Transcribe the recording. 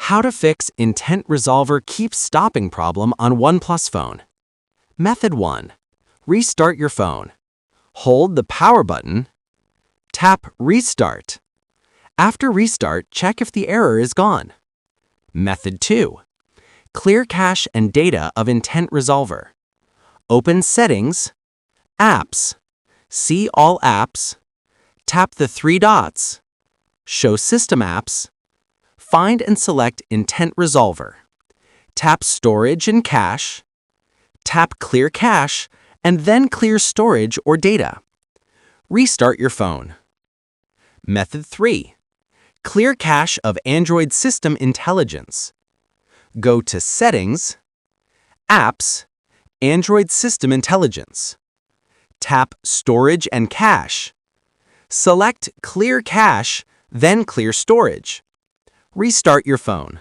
How to fix intent resolver keeps stopping problem on OnePlus phone. Method 1. Restart your phone. Hold the power button. Tap Restart. After restart, check if the error is gone. Method 2. Clear cache and data of intent resolver. Open Settings, Apps, see all apps, tap the three dots, show system apps, find and select intent resolver, tap storage and cache, tap clear cache, and then clear storage or data. Restart your phone. Method 3. Clear cache of Android system intelligence. Go to Settings, Apps, Android System Intelligence. Tap Storage and Cache. Select Clear Cache, then Clear Storage. Restart your phone.